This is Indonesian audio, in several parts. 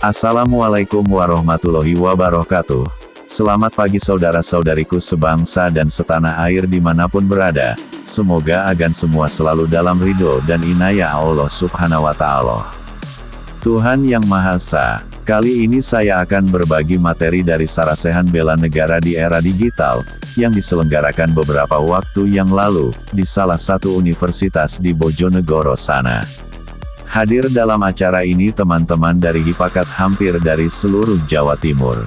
Assalamualaikum warahmatullahi wabarakatuh. Selamat pagi saudara-saudariku sebangsa dan setanah air dimanapun berada. Semoga agan semua selalu dalam ridho dan inayah Allah Subhanahu wa Ta'ala. Tuhan Yang Maha Esa, kali ini saya akan berbagi materi dari Sarasehan Bela Negara di Era Digital, yang diselenggarakan beberapa waktu yang lalu, di salah satu universitas di Bojonegoro sana. Hadir dalam acara ini teman-teman dari Hipakat hampir dari seluruh Jawa Timur.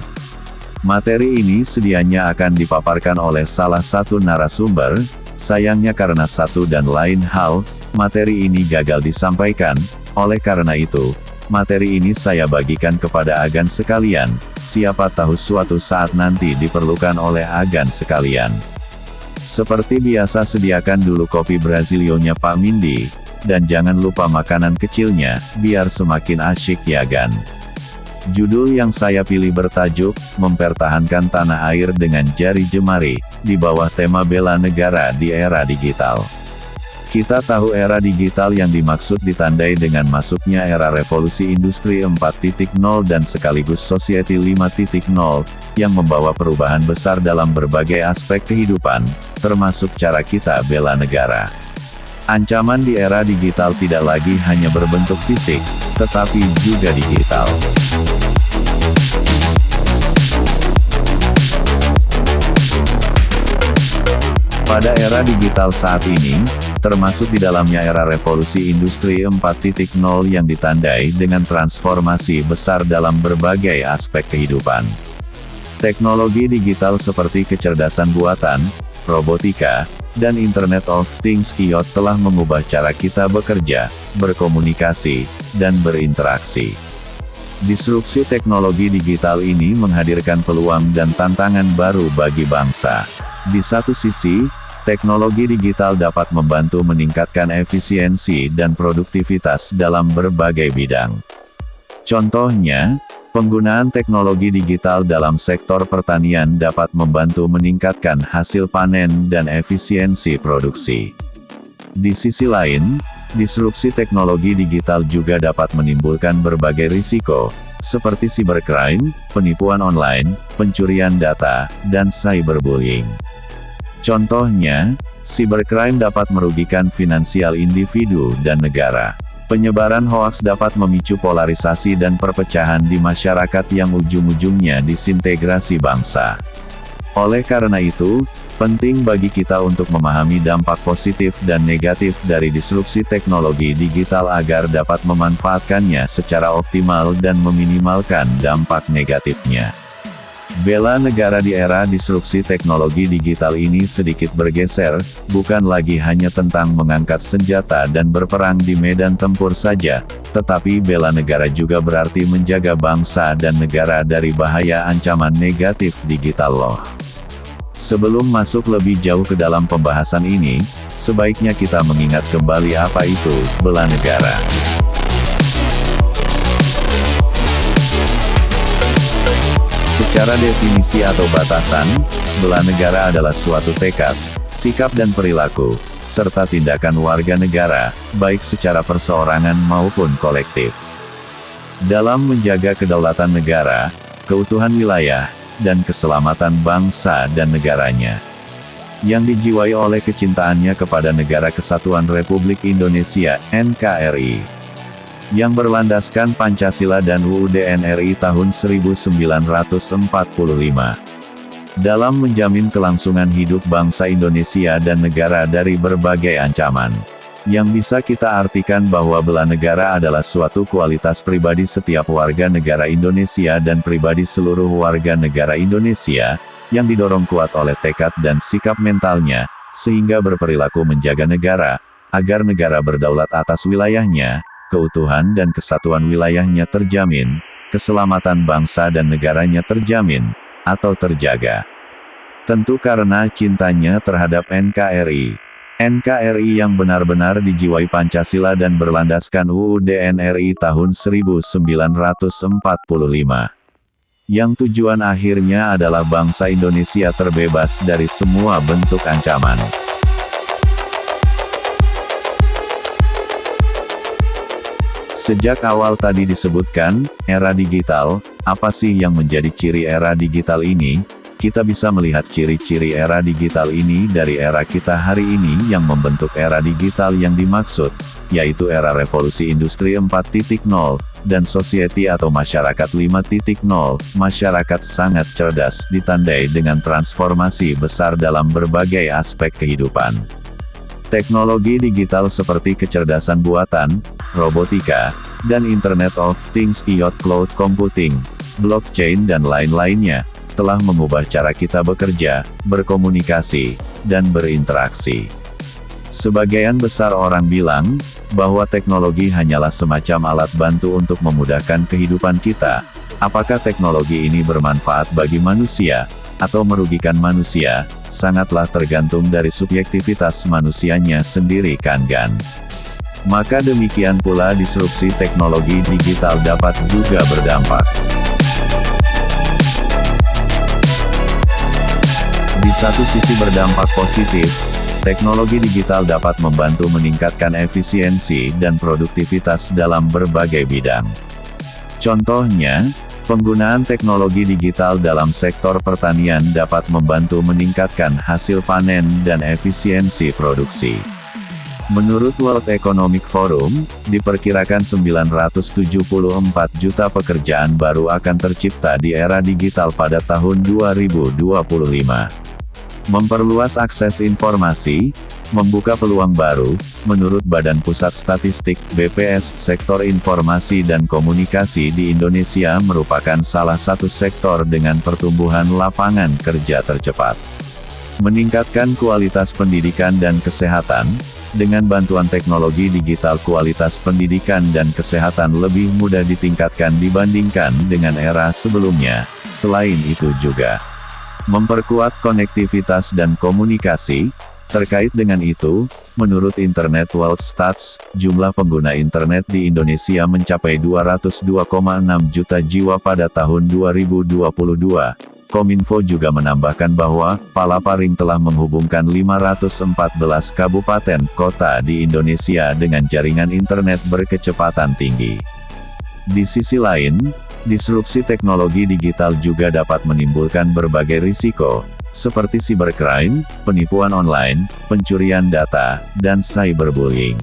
Materi ini sedianya akan dipaparkan oleh salah satu narasumber, sayangnya karena satu dan lain hal, materi ini gagal disampaikan, oleh karena itu, materi ini saya bagikan kepada agan sekalian, siapa tahu suatu saat nanti diperlukan oleh agan sekalian. Seperti biasa sediakan dulu kopi Brazilionya Pak Mindi, dan jangan lupa makanan kecilnya, biar semakin asyik ya gan. Judul yang saya pilih bertajuk, Mempertahankan Tanah Air dengan Jari Jemari, di bawah tema Bela Negara di Era Digital. Kita tahu era digital yang dimaksud ditandai dengan masuknya era revolusi industri 4.0 dan sekaligus society 5.0, yang membawa perubahan besar dalam berbagai aspek kehidupan, termasuk cara kita bela negara. Ancaman di era digital tidak lagi hanya berbentuk fisik, tetapi juga digital. Pada era digital saat ini, termasuk di dalamnya era revolusi industri 4.0 yang ditandai dengan transformasi besar dalam berbagai aspek kehidupan. Teknologi digital seperti kecerdasan buatan, robotika, dan Internet of Things (IoT) telah mengubah cara kita bekerja, berkomunikasi, dan berinteraksi. Disrupsi teknologi digital ini menghadirkan peluang dan tantangan baru bagi bangsa. Di satu sisi, teknologi digital dapat membantu meningkatkan efisiensi dan produktivitas dalam berbagai bidang. Contohnya, penggunaan teknologi digital dalam sektor pertanian dapat membantu meningkatkan hasil panen dan efisiensi produksi. Di sisi lain, disrupsi teknologi digital juga dapat menimbulkan berbagai risiko, seperti cybercrime, penipuan online, pencurian data, dan cyberbullying. Contohnya, cybercrime dapat merugikan finansial individu dan negara. Penyebaran hoaks dapat memicu polarisasi dan perpecahan di masyarakat yang ujung-ujungnya disintegrasi bangsa. Oleh karena itu, penting bagi kita untuk memahami dampak positif dan negatif dari disrupsi teknologi digital agar dapat memanfaatkannya secara optimal dan meminimalkan dampak negatifnya. Bela negara di era disrupsi teknologi digital ini sedikit bergeser, bukan lagi hanya tentang mengangkat senjata dan berperang di medan tempur saja, tetapi bela negara juga berarti menjaga bangsa dan negara dari bahaya ancaman negatif digital loh. Sebelum masuk lebih jauh ke dalam pembahasan ini, sebaiknya kita mengingat kembali apa itu bela negara. Secara definisi atau batasan, bela negara adalah suatu tekad, sikap dan perilaku, serta tindakan warga negara, baik secara perseorangan maupun kolektif. Dalam menjaga kedaulatan negara, keutuhan wilayah, dan keselamatan bangsa dan negaranya. Yang dijiwai oleh kecintaannya kepada Negara Kesatuan Republik Indonesia, NKRI. Yang berlandaskan Pancasila dan UUD NRI tahun 1945. Dalam menjamin kelangsungan hidup bangsa Indonesia dan negara dari berbagai ancaman. Yang bisa kita artikan bahwa bela negara adalah suatu kualitas pribadi setiap warga negara Indonesia dan pribadi seluruh warga negara Indonesia, yang didorong kuat oleh tekad dan sikap mentalnya, sehingga berperilaku menjaga negara, agar negara berdaulat atas wilayahnya, keutuhan dan kesatuan wilayahnya terjamin, keselamatan bangsa dan negaranya terjamin, atau terjaga. Tentu karena cintanya terhadap NKRI. NKRI yang benar-benar dijiwai Pancasila dan berlandaskan UUD NRI tahun 1945. Yang tujuan akhirnya adalah bangsa Indonesia terbebas dari semua bentuk ancaman. Sejak awal tadi disebutkan, era digital, apa sih yang menjadi ciri era digital ini? Kita bisa melihat ciri-ciri era digital ini dari era kita hari ini yang membentuk era digital yang dimaksud, yaitu era revolusi industri 4.0, dan society atau masyarakat 5.0, masyarakat sangat cerdas ditandai dengan transformasi besar dalam berbagai aspek kehidupan. Teknologi digital seperti kecerdasan buatan, robotika, dan Internet of Things IoT cloud computing, blockchain dan lain-lainnya, telah mengubah cara kita bekerja, berkomunikasi, dan berinteraksi. Sebagian besar orang bilang, bahwa teknologi hanyalah semacam alat bantu untuk memudahkan kehidupan kita. Apakah teknologi ini bermanfaat bagi manusia, atau merugikan manusia, sangatlah tergantung dari subjektivitas manusianya sendiri kan. Maka demikian pula disrupsi teknologi digital dapat juga berdampak. Di satu sisi berdampak positif, teknologi digital dapat membantu meningkatkan efisiensi dan produktivitas dalam berbagai bidang. Contohnya, penggunaan teknologi digital dalam sektor pertanian dapat membantu meningkatkan hasil panen dan efisiensi produksi. Menurut World Economic Forum, diperkirakan 974 juta pekerjaan baru akan tercipta di era digital pada tahun 2025. Memperluas akses informasi, membuka peluang baru, menurut Badan Pusat Statistik (BPS), sektor informasi dan komunikasi di Indonesia merupakan salah satu sektor dengan pertumbuhan lapangan kerja tercepat. Meningkatkan kualitas pendidikan dan kesehatan, dengan bantuan teknologi digital kualitas pendidikan dan kesehatan lebih mudah ditingkatkan dibandingkan dengan era sebelumnya. Selain itu juga memperkuat konektivitas dan komunikasi. Terkait dengan itu, menurut Internet World Stats, jumlah pengguna internet di Indonesia mencapai 202,6 juta jiwa pada tahun 2022. Kominfo juga menambahkan bahwa, Palaparing telah menghubungkan 514 kabupaten kota di Indonesia dengan jaringan internet berkecepatan tinggi. Di sisi lain, disrupsi teknologi digital juga dapat menimbulkan berbagai risiko, seperti cybercrime, penipuan online, pencurian data, dan cyberbullying.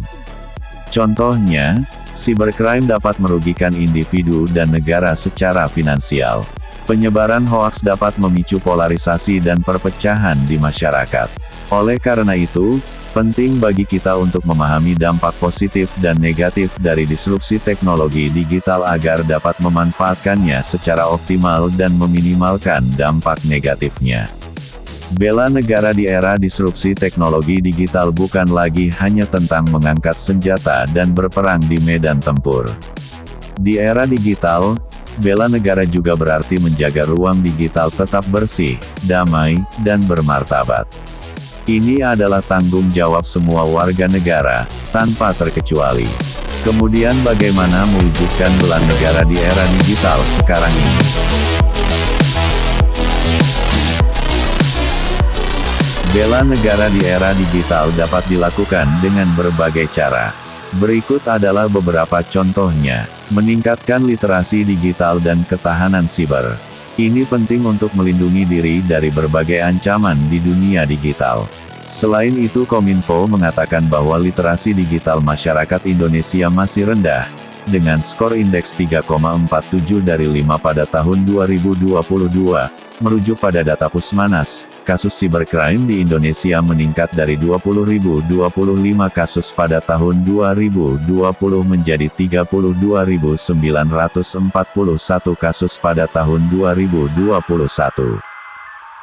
Contohnya, cybercrime dapat merugikan individu dan negara secara finansial. Penyebaran hoaks dapat memicu polarisasi dan perpecahan di masyarakat. Oleh karena itu, penting bagi kita untuk memahami dampak positif dan negatif dari disrupsi teknologi digital agar dapat memanfaatkannya secara optimal dan meminimalkan dampak negatifnya. Bela negara di era disrupsi teknologi digital bukan lagi hanya tentang mengangkat senjata dan berperang di medan tempur. Di era digital, bela negara juga berarti menjaga ruang digital tetap bersih, damai, dan bermartabat. Ini adalah tanggung jawab semua warga negara, tanpa terkecuali. Kemudian bagaimana mewujudkan bela negara di era digital sekarang ini? Bela negara di era digital dapat dilakukan dengan berbagai cara. Berikut adalah beberapa contohnya. Meningkatkan literasi digital dan ketahanan siber. Ini penting untuk melindungi diri dari berbagai ancaman di dunia digital. Selain itu, Kominfo mengatakan bahwa literasi digital masyarakat Indonesia masih rendah, dengan skor indeks 3,47 dari 5 pada tahun 2022. Merujuk pada data Pusmanas, kasus cybercrime di Indonesia meningkat dari 20.025 kasus pada tahun 2020 menjadi 32.941 kasus pada tahun 2021.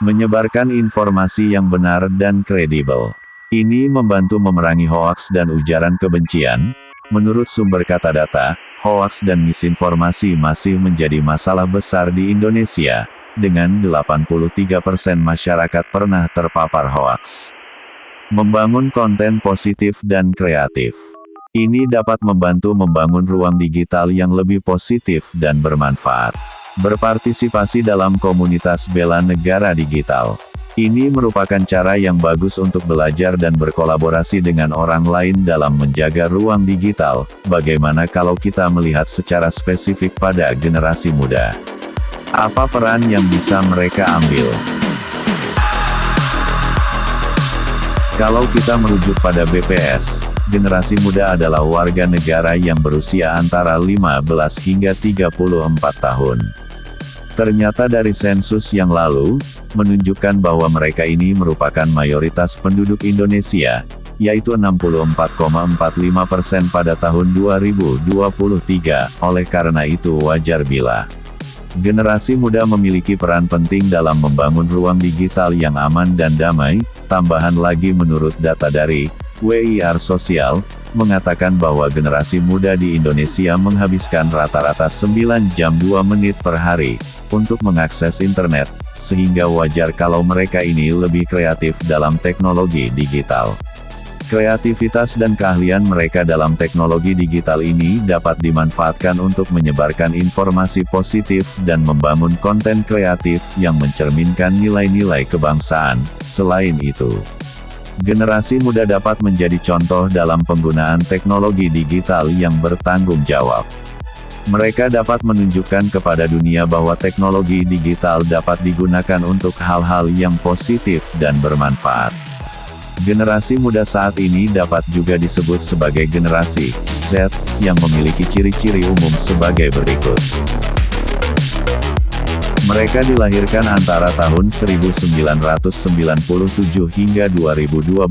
Menyebarkan informasi yang benar dan kredibel. Ini membantu memerangi hoaks dan ujaran kebencian. Menurut sumber kata data, hoaks dan misinformasi masih menjadi masalah besar di Indonesia, dengan 83% masyarakat pernah terpapar hoaks. Membangun konten positif dan kreatif. Ini dapat membantu membangun ruang digital yang lebih positif dan bermanfaat. Berpartisipasi dalam komunitas bela negara digital. Ini merupakan cara yang bagus untuk belajar dan berkolaborasi dengan orang lain dalam menjaga ruang digital. Bagaimana kalau kita melihat secara spesifik pada generasi muda? Apa peran yang bisa mereka ambil? Kalau kita merujuk pada BPS, generasi muda adalah warga negara yang berusia antara 15 hingga 34 tahun. Ternyata dari sensus yang lalu, menunjukkan bahwa mereka ini merupakan mayoritas penduduk Indonesia, yaitu 64,45% pada tahun 2023, oleh karena itu wajar bila generasi muda memiliki peran penting dalam membangun ruang digital yang aman dan damai. Tambahan lagi menurut data dari WIR Sosial, mengatakan bahwa generasi muda di Indonesia menghabiskan rata-rata 9 jam 2 menit per hari untuk mengakses internet, sehingga wajar kalau mereka ini lebih kreatif dalam teknologi digital. Kreativitas dan keahlian mereka dalam teknologi digital ini dapat dimanfaatkan untuk menyebarkan informasi positif dan membangun konten kreatif yang mencerminkan nilai-nilai kebangsaan. Selain itu, generasi muda dapat menjadi contoh dalam penggunaan teknologi digital yang bertanggung jawab. Mereka dapat menunjukkan kepada dunia bahwa teknologi digital dapat digunakan untuk hal-hal yang positif dan bermanfaat. Generasi muda saat ini dapat juga disebut sebagai generasi Z, yang memiliki ciri-ciri umum sebagai berikut. Mereka dilahirkan antara tahun 1997 hingga 2012,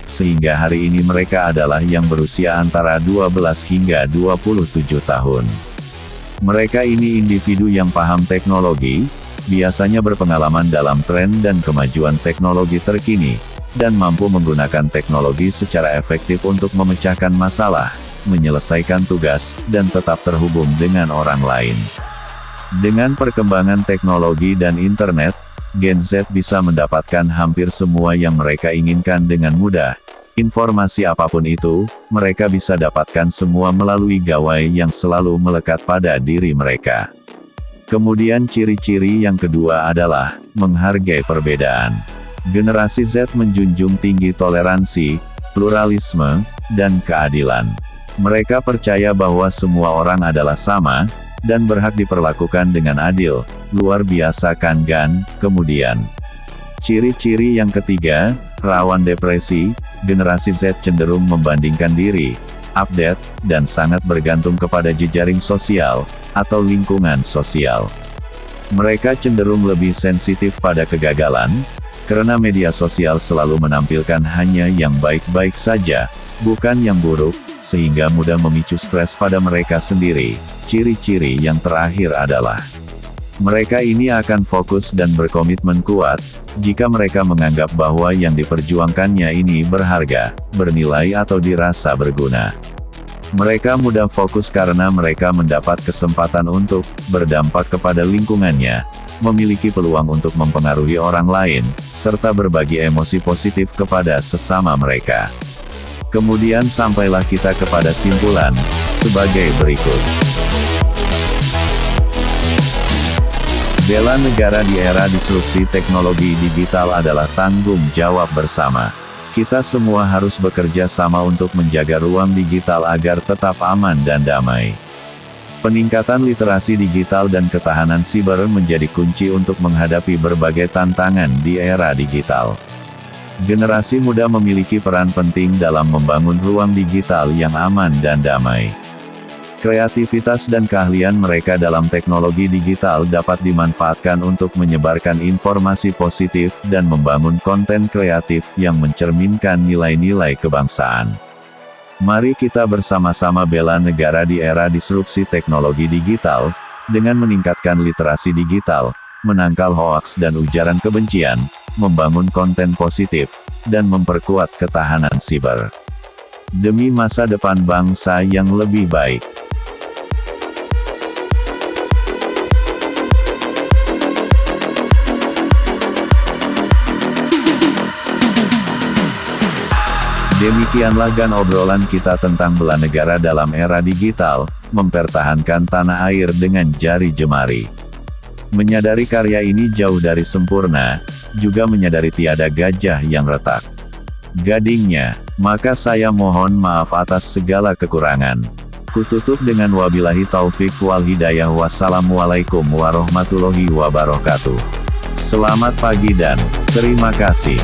sehingga hari ini mereka adalah yang berusia antara 12 hingga 27 tahun. Mereka ini individu yang paham teknologi, biasanya berpengalaman dalam tren dan kemajuan teknologi terkini, dan mampu menggunakan teknologi secara efektif untuk memecahkan masalah, menyelesaikan tugas, dan tetap terhubung dengan orang lain. Dengan perkembangan teknologi dan internet, Gen Z bisa mendapatkan hampir semua yang mereka inginkan dengan mudah. Informasi apapun itu, mereka bisa dapatkan semua melalui gawai yang selalu melekat pada diri mereka. Kemudian ciri-ciri yang kedua adalah menghargai perbedaan. Generasi Z menjunjung tinggi toleransi, pluralisme, dan keadilan. Mereka percaya bahwa semua orang adalah sama, dan berhak diperlakukan dengan adil. Luar biasa kan Gan? Kemudian, ciri-ciri yang ketiga, rawan depresi. Generasi Z cenderung membandingkan diri, update, dan sangat bergantung kepada jejaring sosial, atau lingkungan sosial. Mereka cenderung lebih sensitif pada kegagalan, karena media sosial selalu menampilkan hanya yang baik-baik saja, bukan yang buruk, sehingga mudah memicu stres pada mereka sendiri. Ciri-ciri yang terakhir adalah mereka ini akan fokus dan berkomitmen kuat, jika mereka menganggap bahwa yang diperjuangkannya ini berharga, bernilai atau dirasa berguna. Mereka mudah fokus karena mereka mendapat kesempatan untuk berdampak kepada lingkungannya, memiliki peluang untuk mempengaruhi orang lain, serta berbagi emosi positif kepada sesama mereka. Kemudian sampailah kita kepada simpulan, sebagai berikut. Bela negara di era disrupsi teknologi digital adalah tanggung jawab bersama. Kita semua harus bekerja sama untuk menjaga ruang digital agar tetap aman dan damai. Peningkatan literasi digital dan ketahanan siber menjadi kunci untuk menghadapi berbagai tantangan di era digital. Generasi muda memiliki peran penting dalam membangun ruang digital yang aman dan damai. Kreativitas dan keahlian mereka dalam teknologi digital dapat dimanfaatkan untuk menyebarkan informasi positif dan membangun konten kreatif yang mencerminkan nilai-nilai kebangsaan. Mari kita bersama-sama bela negara di era disrupsi teknologi digital, dengan meningkatkan literasi digital, menangkal hoaks dan ujaran kebencian, membangun konten positif, dan memperkuat ketahanan siber. Demi masa depan bangsa yang lebih baik. Demikianlah Gan obrolan kita tentang bela negara dalam era digital, mempertahankan tanah air dengan jari jemari. Menyadari karya ini jauh dari sempurna, juga menyadari tiada gajah yang retak. Gadingnya, maka saya mohon maaf atas segala kekurangan. Kututup dengan wabillahi taufik wal hidayah. Wassalamualaikum warahmatullahi wabarakatuh. Selamat pagi dan terima kasih.